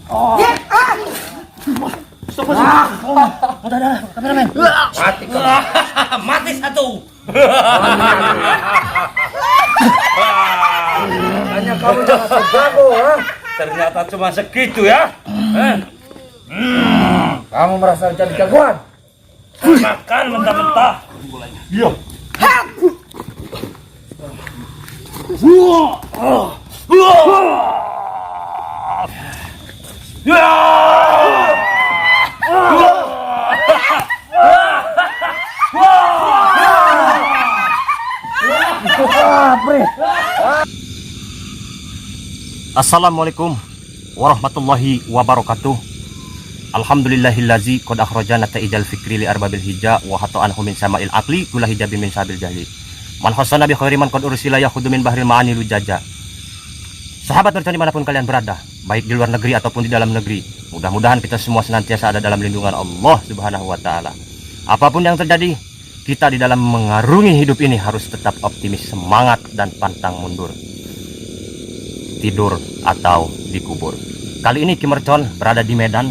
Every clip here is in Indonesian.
Ya, Stop, udah, kameramen. Mati kau. Mati satu. hanya kamu jangan sejago, ha? Ternyata cuma segitu ya. Kamu merasa jadi jagoan? Makan mentah-mentah. Iya. Assalamualaikum warahmatullahi wabarakatuh. Alhamdulillahillazi qad akhrajana ta'ijal fikri li arbabil hija wa hata'anhu min sama'il aqli kula hijabin min sabil jahli. Man hasana bi khairi man qad ursila yahudu min bahril ma'ani lujaja. Sahabat bercani dimanapun kalian berada, baik di luar negeri ataupun di dalam negeri, mudah-mudahan kita semua senantiasa ada dalam lindungan Allah Subhanahu wa taala. Apapun yang terjadi, kita di dalam mengarungi hidup ini harus tetap optimis, semangat dan pantang mundur. Tidur atau dikubur. Kali ini Ki Mercon berada di Medan.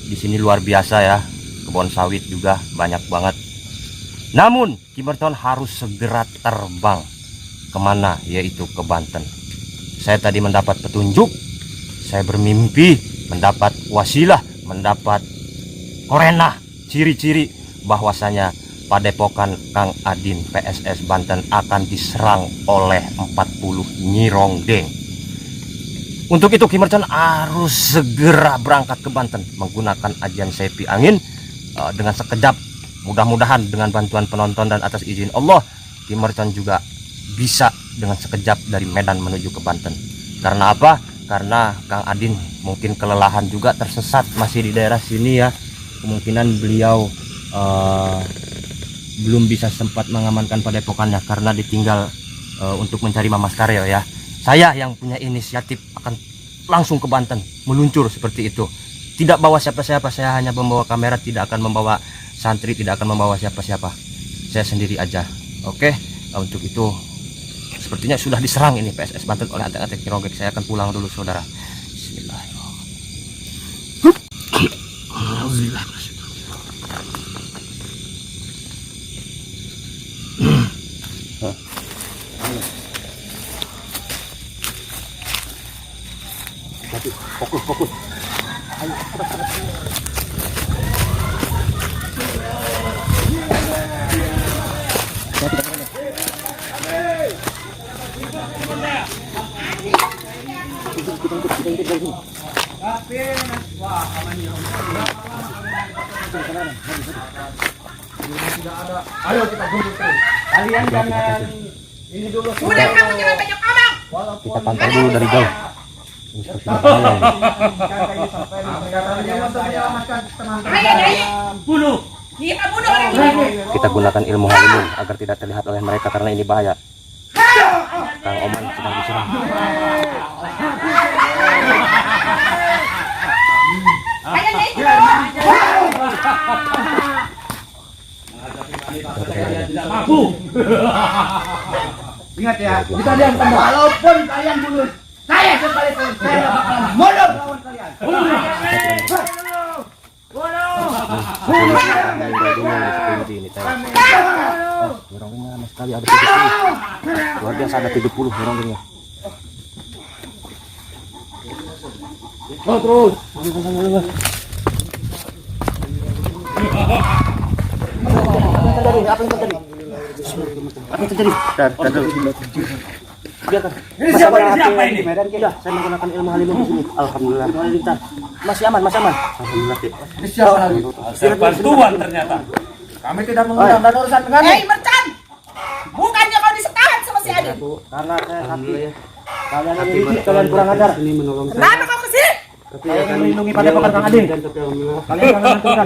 Di sini luar biasa ya, kebun sawit juga banyak banget. Namun Ki Mercon harus segera terbang kemana, yaitu ke Banten. Saya tadi mendapat petunjuk, saya bermimpi mendapat wasilah, mendapat korenah, ciri-ciri bahwasanya Padepokan Kang Adin PSS Banten akan diserang oleh 40 Nyi Ronggeng. Untuk itu Ki Mercon harus segera berangkat ke Banten menggunakan ajian Sepi Angin. Dengan sekejap, mudah-mudahan dengan bantuan penonton dan atas izin Allah, Ki Mercon juga bisa dengan sekejap dari Medan menuju ke Banten. Karena apa? Karena Kang Adin mungkin kelelahan juga, tersesat masih di daerah sini ya. Kemungkinan beliau belum bisa sempat mengamankan padepokannya karena ditinggal untuk mencari Mamas Karyo ya. Saya yang punya inisiatif akan langsung ke Banten, meluncur seperti itu. Tidak bawa siapa-siapa, saya hanya membawa kamera, tidak akan membawa santri, tidak akan membawa siapa-siapa. Saya sendiri aja. Oke, untuk itu sepertinya sudah diserang ini PSS Banten oleh antek-antek Nyi Ronggeng. Saya akan pulang dulu saudara. Bismillahirrahmanirrahim. Fokus. Ayo, cepat. Ayo kita bunuh terus. Kalian jangan ini dulu. Udah kamu jangan banyak ngomong. Kita pantau dulu dari jauh. Bunuh. Kita bunuh orang ini. Kita gunakan ilmu halimun agar tidak terlihat oleh mereka karena ini bahaya. Kang Oman sedang diserang. Tidak mampu. Ingat ya, kita diam tanda. Walaupun kalian bunuh saya sekalipun, saya bakal mundur lawan kalian. Nyironggengnya sama sekali ada 70. Luar biasa ada 70 nyironggengnya. Oh terus. Apa yang terjadi? Biarkan. Ini siapa ini? Ya, saya menggunakan ilmu halimun di sini. Alhamdulillah. Masih aman. Alhamdulillah. Ini siapa lagi? Hasil bantuan ternyata. Kami tidak mengundang dan urusan dengan Hei Mercon, bukannya kau disetahan sama si Adin? Karena saya hati. Kalian ini kalian kurang ajar. Kenapa kau kesini? Saya ingin melindungi padepokan Kang Adin. Kalian jangan menentukan.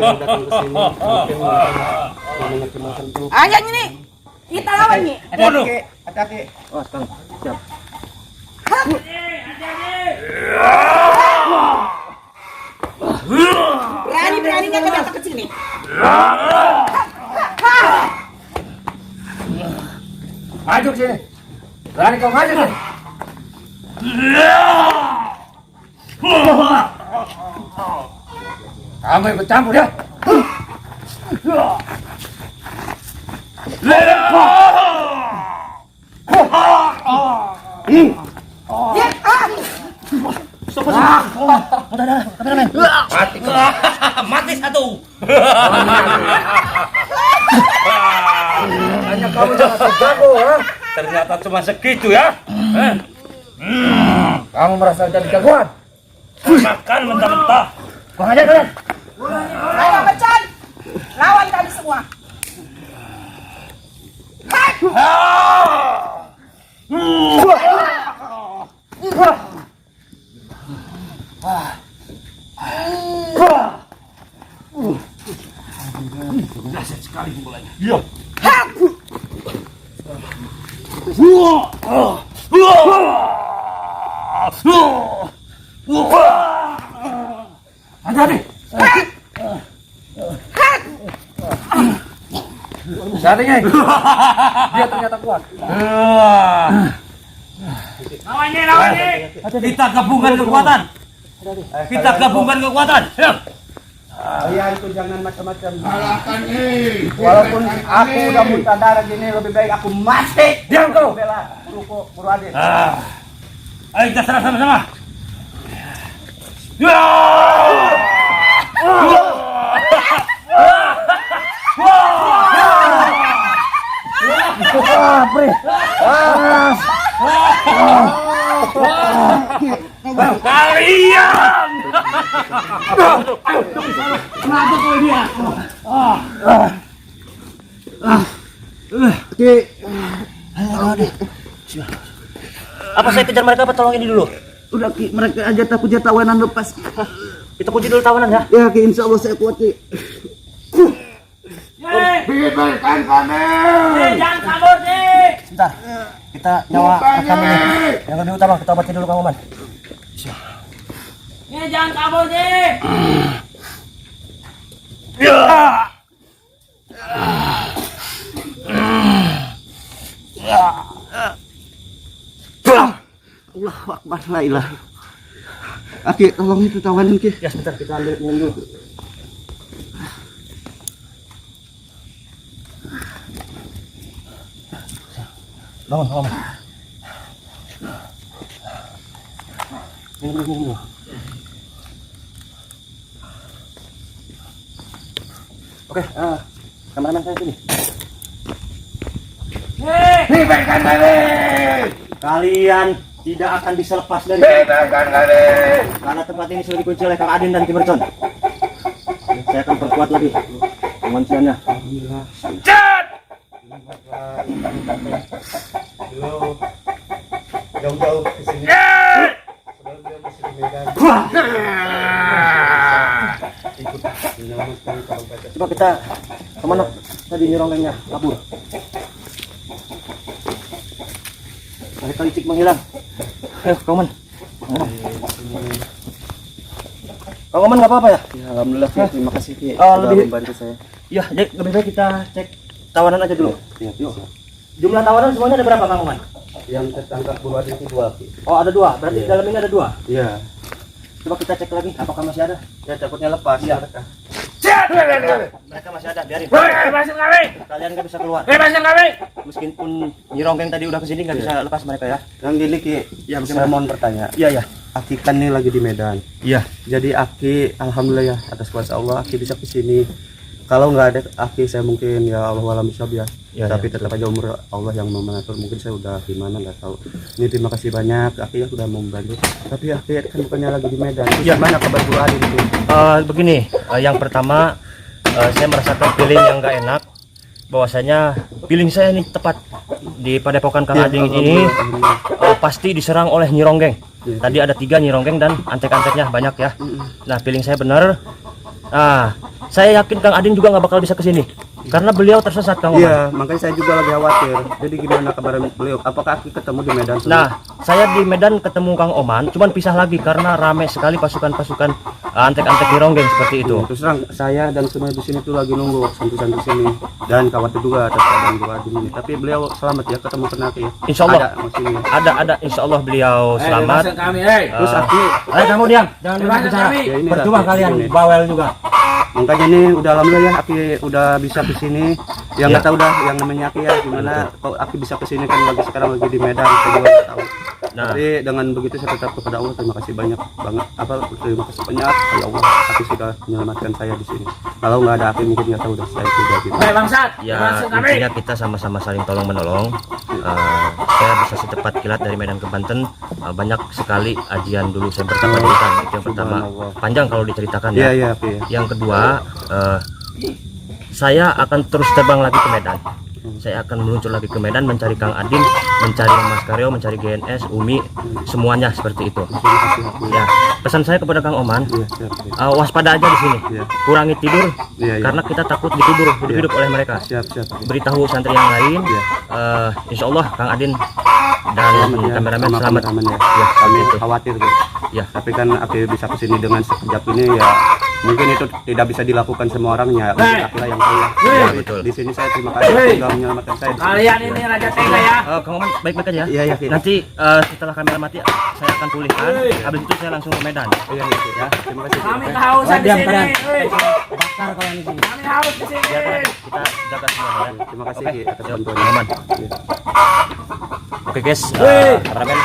Ayo ini, kita lawan nih. Bunuh. hati-hati. Oh, Kang. Siap. Berani-beraninya kau datang ke sini. Maju ke sini. Berani kau maju sini. Kamu ikut campur ya. Mati satu. Hanya kamu jangan jago, ha? Ternyata cuma segitu ya. Kamu merasa jadi jagoan? Makan mentah-mentah. Kurang ajar kalian. Ayo Macan, lawan kami semua. Dahsyat sekali pukulannya. Iya. Hati-hati. Hati-hati, dia ternyata kuat. Lawannya. Kita gabungkan kekuatan. Kita gabungkan kekuatan. Ya. Kalian tuh jangan macam-macam. Walaupun aku udah muntah darah gini, lebih baik aku mati. Diam kau. Bela Ruko Muradin. Ayo kita serang sama-sama. Ya. Kalian. Kenapa kau dia? Apa saya kejar mereka apa tolong ini dulu? Udah Ki, mereka aja takut dia tawanan lepas. Kita kunci dulu tawanan ya. Ya Ki, insya Allah saya kuat Ki. Bebaskan kami. Jangan kabur nih. Sebentar. Kita nyawa akan ini. Yang lebih utama kita obatin dulu Kang Oman. Jangan kabur nih. Allahu Akbar, la ilaha. Aki, tolong itu tawanin Ki. Ya sebentar kita ambil minum dulu. Bangun, bangun. Minum dulu. Oke, kameramen saya sini. Bebaskan kami. Kalian tidak akan bisa lepas dari Bebaskan kami. karena tempat ini sudah dikunci oleh Kang Adin dan Ki Mercon. Saya akan perkuat lagi pengunciannya. Cat. Jauh-jauh ke sini. Coba kita kemana tadi nyerongengnya kabur. Mereka licik menghilang. Ayo, Kang Oman. Kang Oman nggak apa-apa ya? Ya, alhamdulillah Ki, terima kasih Ki. Lebih- membantu saya. Iya, lebih baik kita cek tawanan aja dulu. Iya, Yuk. Jumlah tawanan semuanya ada berapa Kang Oman? Yang tertangkap buruan itu 2 Ki. Oh ada 2, berarti di dalam ini ada 2. Iya. Coba kita cek lagi apakah masih ada. Ya takutnya lepas. Iya. Mereka. Cat. Mereka masih ada, biarin. Bebaskan kami. Kalian nggak bisa keluar. Bebaskan kami. Meskipun Nyi Ronggeng tadi udah kesini nggak bisa lepas mereka ya. Yang gini Ki, Ya, saya bagaimana? mohon bertanya. Iya ya. Aki kan ini lagi di Medan. Iya. Jadi Aki, alhamdulillah ya atas kuasa Allah Aki bisa kesini. Kalau nggak ada Aki saya mungkin ya Allah alam bisawab ya. Ya, Tapi tetap aja umur Allah yang mau mengatur. Mungkin saya udah gimana nggak tahu. Ini terima kasih banyak Aki ya sudah mau membantu. Tapi Aki kan bukannya lagi di Medan. Ya. Gimana kabar Bu Adin itu? Begini, yang pertama saya merasakan feeling yang nggak enak. Bahwasanya feeling saya ini tepat di Padepokan Kang Ading ini pasti diserang oleh Nyi Ronggeng. Tadi ada 3 Nyi Ronggeng dan antek-anteknya banyak ya. Nah feeling saya benar. Saya yakin Kang Ading juga nggak bakal bisa kesini. Karena beliau tersesat Kang Oman. Iya, makanya saya juga lagi khawatir. Jadi gimana kabar beliau? Apakah Aki ketemu di Medan? Nah, saya di Medan ketemu Kang Oman, cuman pisah lagi karena ramai sekali pasukan-pasukan antek-antek di Ronggeng seperti itu. Terus terang saya dan semua di sini tuh lagi nunggu santu-santu sini dan khawatir juga atas keadaan gua di sini. Tapi beliau selamat ya, ketemu kena Aki ya. Insya Allah. Ada maksudnya. Ada insya Allah beliau selamat. Bebaskan kami, hei. Terus Aki, Ayo kamu diam, jangan Bebaskan bicara. kami. ya ini Percuma Aki, kalian sini. bawel juga. Makanya nih udah alhamdulillah ya Aki udah bisa ke sini. Yang nggak tahu dah yang namanya Aki ya gimana kok Aki bisa ke sini kan sekarang lagi di Medan, saya juga nggak tahu. Nah. Tapi dengan begitu saya tetap kepada Allah terima kasih banyak banget terima kasih banyak ya Allah Aki sudah menyelamatkan saya di sini. Kalau nggak ada Aki mungkin nggak tahu dah saya itu udah gimana. Hei bangsat, Ya bebaskan kami. intinya kita sama-sama saling tolong menolong. Saya bisa secepat kilat dari Medan ke Banten. Banyak sekali ajian dulu saya bertapa di hutan. Itu yang pertama. Subhanallah. Panjang kalau diceritakan Iya ya. iya Aki ya. Yang kedua, saya akan terus terbang lagi ke Medan. Saya akan meluncur lagi ke Medan mencari Kang Adin, mencari Mas Karyo, mencari GNS, Umi, semuanya seperti itu. Terima kasih Aki. Ya, pesan saya kepada Kang Oman, Iya siap. Siap. waspada aja di sini. Iya. Kurangi tidur, Iya, iya. karena kita takut dikubur hidup-hidup oleh mereka. Siap siap. Beritahu santri yang lain, Iya. insya Allah Kang Adin dan Selamat ya, kameramen sama selamat. kameramen ya. Ya, Kami itu. khawatir guys. Ya, Tapi kan Aki bisa kesini dengan sekejap ini ya mungkin itu tidak bisa dilakukan semua orang ya. Hei. Aki lah yang tahu. Hei. Jadi, Betul. Di sini saya terima kasih Hei. sudah menyelamatkan saya. Kalian ini raja tega ya. Kang Oman baik-baik aja. Iya, iya, iya. Nanti setelah kamera mati, saya akan pulihkan. Hei. Habis itu saya langsung ke Medan. Iya iya ya. Terima kasih. Kami kehausan di Diam, sini. kalian. hei. Bakar kalian di sini. Kami haus di sini. Ya, kita jaga semua ya. Terima kasih Oke. Ki, atas Siap. bantuannya. Kang Oman. Iya. Oke guys, Hei. kameramen.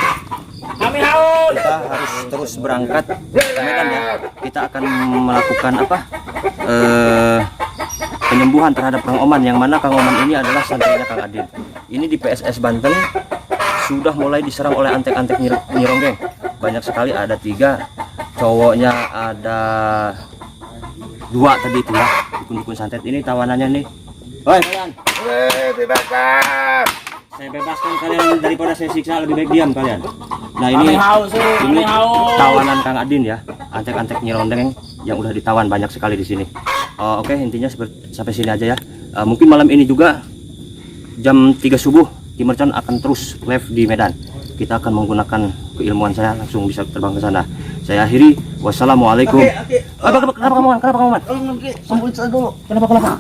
Kami haus. Kita harus terus berangkat ke Medan ya. Kita akan melakukan apa? Penyembuhan terhadap Kang Oman, yang mana Kang Oman ini adalah santrinya Kang Adin. Ini di PSS Banten sudah mulai diserang oleh antek-antek Nyironggeng. Banyak sekali, ada 3, cowoknya ada 2 tadi itu ya. Dukun-dukun santet ini tawanannya nih. Hoi kalian, Hei, bebaskan. saya bebaskan kalian daripada saya siksa, lebih baik diam kalian. Nah ini Kami haus, hei. Kami ini haus. tawanan Kang Adin ya, antek-antek Nyirondeng yang udah ditawan banyak sekali di sini. Oke, intinya sampai sini aja ya. Mungkin malam ini juga jam 3 subuh Timercan akan terus live di Medan. Kita akan menggunakan keilmuan saya langsung bisa terbang ke sana. Saya akhiri. Wassalamualaikum. Kenapa kamu? Kenapa kamu? Sembuh dulu. Kenapa?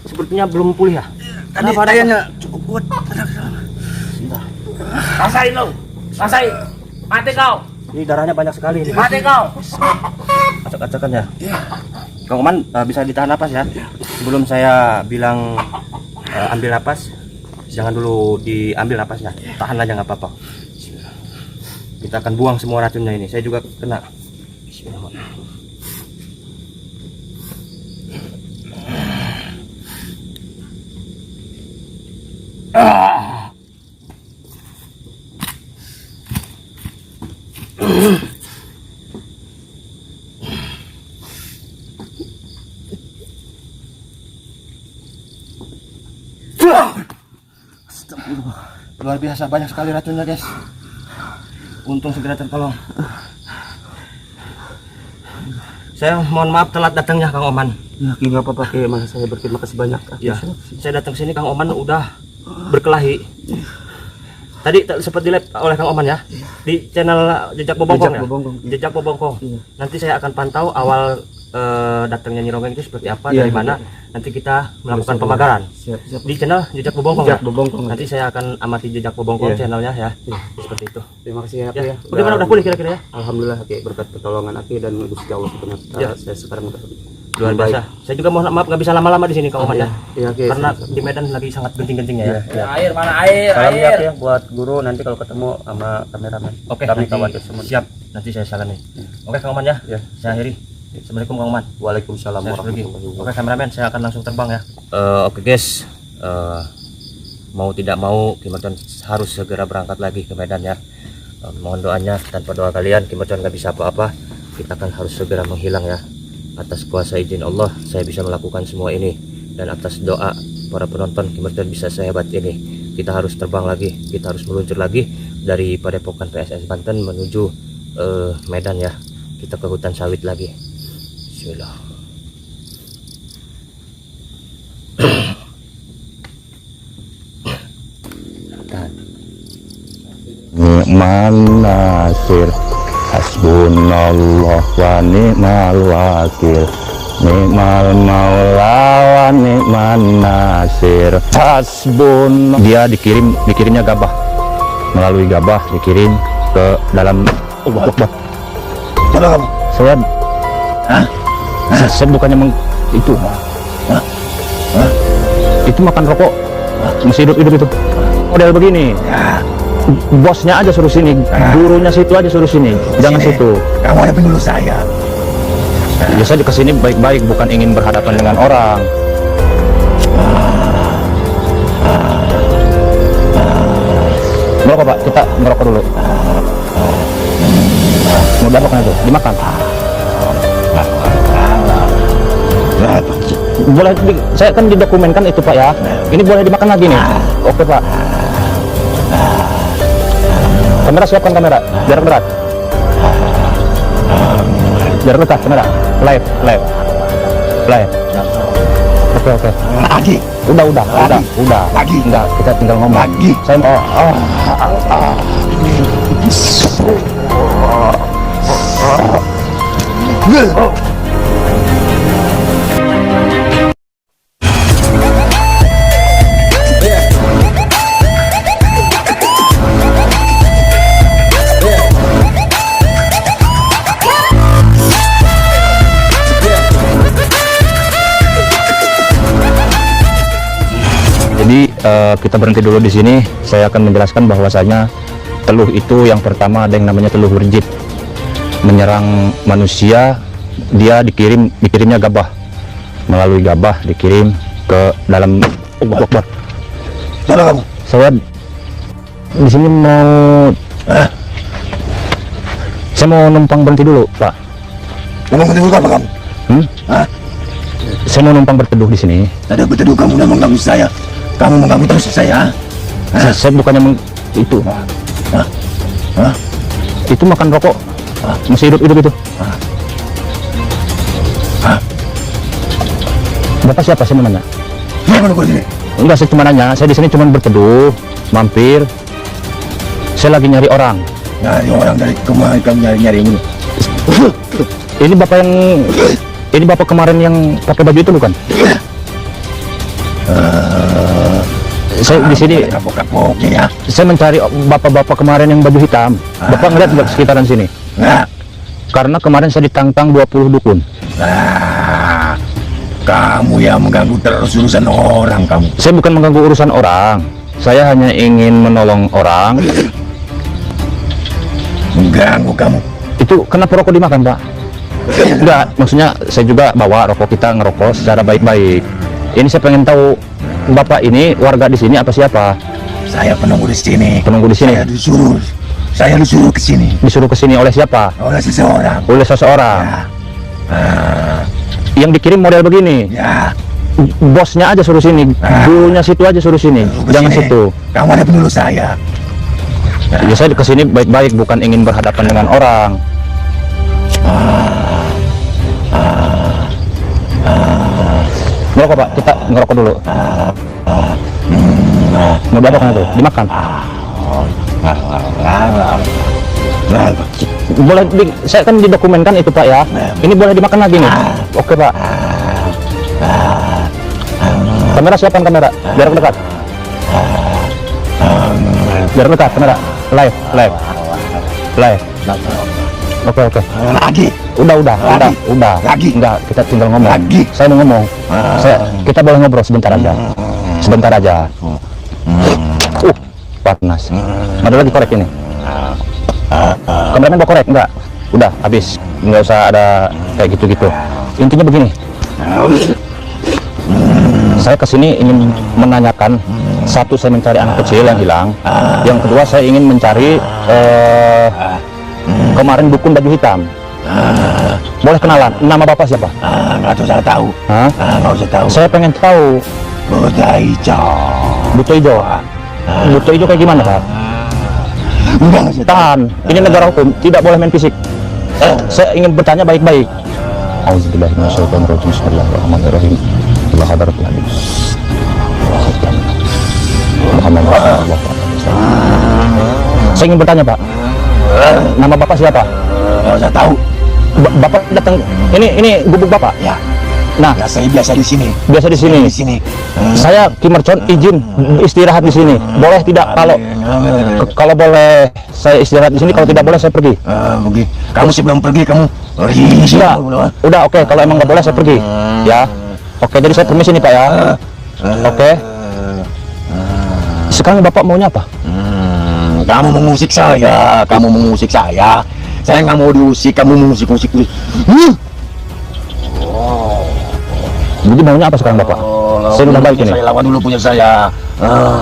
Sepertinya belum pulih ya. Kenapa adanya cukup kuat? Rasain lo. Rasain. Mati kau. Ini darahnya banyak sekali ini. Mati kau. Acak-acakan ya. Kang Oman bisa ditahan napas ya. Sebelum saya bilang ambil napas, jangan dulu diambil napasnya. Tahan aja nggak apa-apa. Kita akan buang semua racunnya ini. Saya juga kena. Bismillahirrahmanirrahim. Luar biasa, banyak sekali racunnya guys. Untung segera tertolong. Saya mohon maaf telat datangnya Kang Oman. Ya, Ki, nggak apa-apa Ki, emang saya berterima kasih banyak. Ya, saya datang sini Kang Oman udah berkelahi. Tadi sempat di live oleh Kang Oman ya, di channel Jejak Bobongkong ya. Jejak Bobongkong. Jejak Bobongkong. Iya. Nanti saya akan pantau awal datangnya Nyironggeng itu seperti apa, Iya, dari mana. Nanti kita melakukan pemagaran Siap, siap. di channel Jejak Bobongkong. Jejak Ya? Bobongkong. Nanti saya akan amati Jejak Bobongkong Iya. channelnya ya. Iya. Seperti itu. Terima kasih ya, Ki, Ya. ya. Bagaimana udah pulih kira-kira ya? Alhamdulillah Ki, berkat pertolongan Aki dan Gusti Allah Subhanahu wa taala, Ya. saya sekarang udah Luar baik. biasa. Saya juga mohon maaf nggak bisa lama-lama di sini Kang Oman ya. Iya, Ki. Karena di Medan lagi sangat genting-gentingnya ya. Iya. Air mana air? Salam ya, Air. Ki, ya buat guru nanti kalau ketemu sama kameramen. Oke, Kami nanti khawatir semua. siap. Nanti saya salami. Oke Kang Oman ya. Ya. Saya akhiri. Assalamualaikum Kang Oman. Waalaikumsalam Saya harus pergi. warahmatullahi wabarakatuh. Oke kameramen, saya akan langsung terbang ya. Oke guys, mau tidak mau Kimerton harus segera berangkat lagi ke Medan ya. Mohon doanya, tanpa doa kalian Kimerton nggak bisa apa-apa. Kita kan harus segera menghilang ya. Atas kuasa izin Allah saya bisa melakukan semua ini, dan atas doa para penonton Kimerton bisa sehebat ini. Kita harus terbang lagi, kita harus meluncur lagi dari Padepokan PSS Banten menuju Medan ya. Kita ke hutan sawit lagi. Bismillah. ni'man nasir, hasbunallah wa ni'mal wakil, ni'mal maula wa ni'man nasir. Hasbun, dia dikirimnya gabah, melalui gabah dikirim ke dalam. Allah Akbar. Siapa kamu? Saya saya bukannya itu itu makan rokok masih hidup itu model begini. Bosnya aja suruh sini, gurunya situ aja suruh sini, jangan situ. Kamu ada penyuluh saya. Ya saya kesini baik-baik, bukan ingin berhadapan dengan orang. Ngerokok Pak, kita ngerokok dulu. Mau dapatkan itu, dimakan. Boleh, saya kan didokumenkan itu Pak ya. Ini boleh dimakan lagi nih. Oke Pak. Kamera, siapkan kamera, biar berat. Biar dekat kamera. Live. Oke. Lagi. Udah. Lagi. Enggak, kita tinggal ngomong. Lagi. Saya Jadi kita berhenti dulu di sini. Saya akan menjelaskan bahwasanya teluh itu yang pertama ada yang namanya teluh werjit, menyerang manusia. Dia dikirimnya gabah, melalui gabah dikirim ke dalam. Allah Akbar. Siapa kamu? Saya di sini saya mau numpang berhenti dulu Pak. Kamu berteduh apa kamu? Saya mau numpang berteduh di sini. Ada berteduh kamu dan mengganggu saya. Kamu mengganggu terus saya. Saya bukannya itu. Itu makan rokok masih hidup itu. Bapak siapa, saya mau nanya? Siapa kamu di sini? Enggak, saya cuma nanya. Saya di sini cuma berteduh, mampir. Saya lagi nyari orang. Nyari orang dari kemarin kamu nyari ini. Ini bapak kemarin yang pakai baju itu bukan? Saya di sini. Kapok-kapoknya ya. Saya mencari bapak-bapak kemarin yang baju hitam. Bapak ngeliat nggak sekitaran sini? Nah, Karena kemarin saya ditantang 20 dukun. kamu yang mengganggu terus urusan orang kamu. Saya bukan mengganggu urusan orang. Saya hanya ingin menolong orang. Mengganggu kamu. Itu kenapa rokok dimakan, Pak? Enggak, maksudnya saya juga bawa rokok, kita ngerokok secara baik-baik. Ini saya pengen tahu, Bapak ini warga di sini apa siapa? Saya penunggu di sini. Penunggu di sini? Saya disuruh ke sini. Disuruh ke sini oleh siapa? Oleh seseorang. Oleh seseorang. Yang dikirim model begini. Ya. Bosnya aja suruh sini, gurunya situ aja suruh sini, jangan situ. Kamu ada penyuluh saya. Ya saya kesini baik-baik, bukan ingin berhadapan dengan orang. Ngerokok Pak, kita ngerokok dulu. Mau berapa kan itu? Dimakan. Boleh, saya kan didokumenkan itu Pak ya. Ini boleh dimakan lagi nih. Oke Pak. Kamera, siapkan kamera, biar dekat. Biar dekat kamera. Live. Oke. Lagi. Udah. Lagi. Enggak, kita tinggal ngomong. Lagi. Saya mau ngomong. Kita boleh ngobrol sebentar aja. Panas. Ada lagi korek ini. Kameramen mau korek enggak? Udah, habis. Enggak usah ada kayak gitu-gitu. Intinya begini. Saya kesini ingin menanyakan, satu, saya mencari anak kecil yang hilang. Yang kedua, saya ingin mencari kemarin dukun baju hitam. Boleh kenalan? Nama Bapak siapa? Nggak usah tahu. Hah? Nggak usah tahu. Saya pengen tahu. Buta hijau. Buto Ijo. Buto Ijo kayak gimana Pak? Nggak usah tahu. Tahan. Ini negara hukum, tidak boleh main fisik. Saya ingin bertanya baik-baik. Auzubillahi minasyaitonirrajim. Bismillahirrahmanirrahim. Ila hadratil habib. Muhammad Rasulullah. Saya ingin bertanya, Pak. Nama Bapak siapa? Saya tahu. Bapak datang ini gubuk Bapak. Ya. Nah, Ya, saya biasa di sini. biasa di sini. Di sini. Saya Kim Mercon izin istirahat di sini. Boleh tidak? Kalau boleh saya istirahat di sini, kalau tidak boleh saya pergi. Pergi. Kamu sebelum pergi kamu Udah oke, kalau emang nggak boleh saya pergi. Ya. Oke, jadi saya permisi nih Pak ya. Oke. Sekarang Bapak maunya apa? Kamu mengusik saya. Kamu mengusik saya. Saya nggak mau diusik. Kamu mengusik-usik. Jadi maunya apa sekarang Bapak? Saya udah baik ini. Saya lawan dulu punya saya.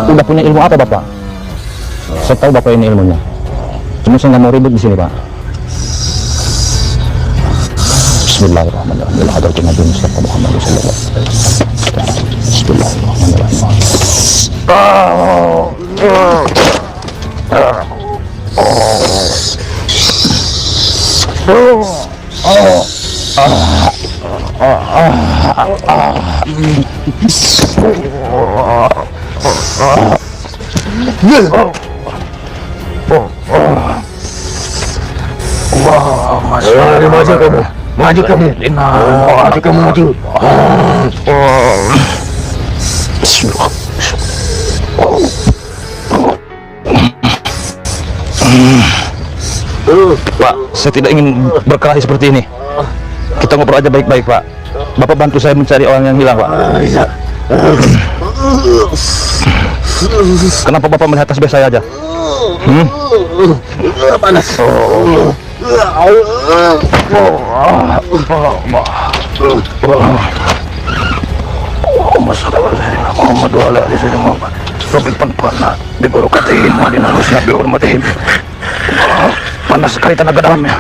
Udah punya ilmu apa Bapak? Saya tahu Bapak ini ilmunya. Cuma saya nggak mau ribut di sini Pak. Bismillahirrahmanirrahim. Hadratin Nabi Mustafa Muhammad sallallahu alaihi wasallam. Bismillahirrahmanirrahim. Maju kamu. Maju kamu. Maju kamu maju. Pak, saya tidak ingin berkelahi seperti ini. Kita ngobrol aja baik-baik Pak. Bapak bantu saya mencari orang yang hilang Pak. Kenapa Bapak melihat tasbih saya aja? Panas. Panas sekali tenaga dalamnya.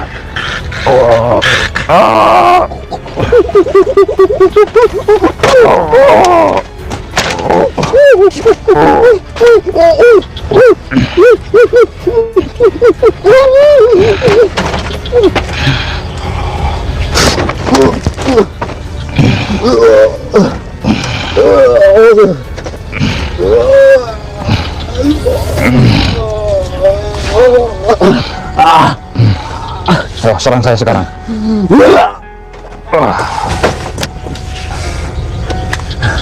Ayo, serang saya sekarang.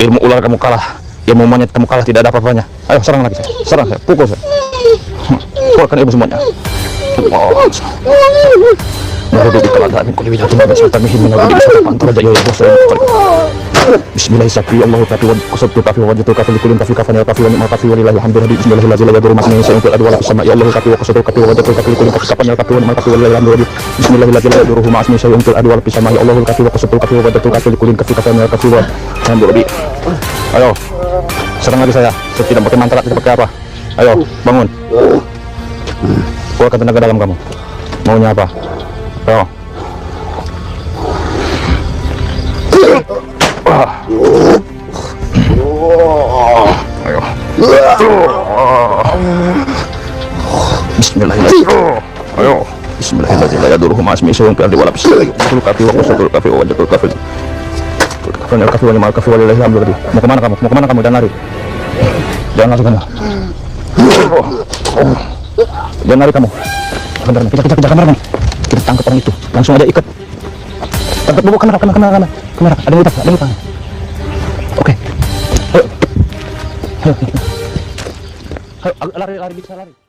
Ilmu ular kamu kalah, ilmu monyet kamu kalah, tidak ada apa-apanya. Ayo serang lagi saya, serang saya, pukul saya. Keluarkan ilmu semuanya. Bismillahirrahmanirrahim. Ayo, serang lagi saya. Saya tidak pakai mantra, tidak pakai apa. Ayo, bangun. Keluarkan tenaga dalam kamu. Maunya apa? Ayo. Ayo. Bismillahirrahmanirrahim. Ayo. Bismillahirrahmanirrahim. La yaduruhu ma ismihi syai'un fil ardi wa la fis samai. Qatul kafi wa qasatul kafi wa wajhatul kafi. Qatul kafi wa mal kafi wa lillahi alhamdu. Mau kemana kamu? Mau kemana kamu? Dan lari. Jangan langsung sana. Jangan lari kamu. Kita kameramen. Kita tangkap orang itu. Langsung aja ikat. Tangkap bawa kamera. Ada yang utang. Oke. Ayo. Ayo, lari bisa lari.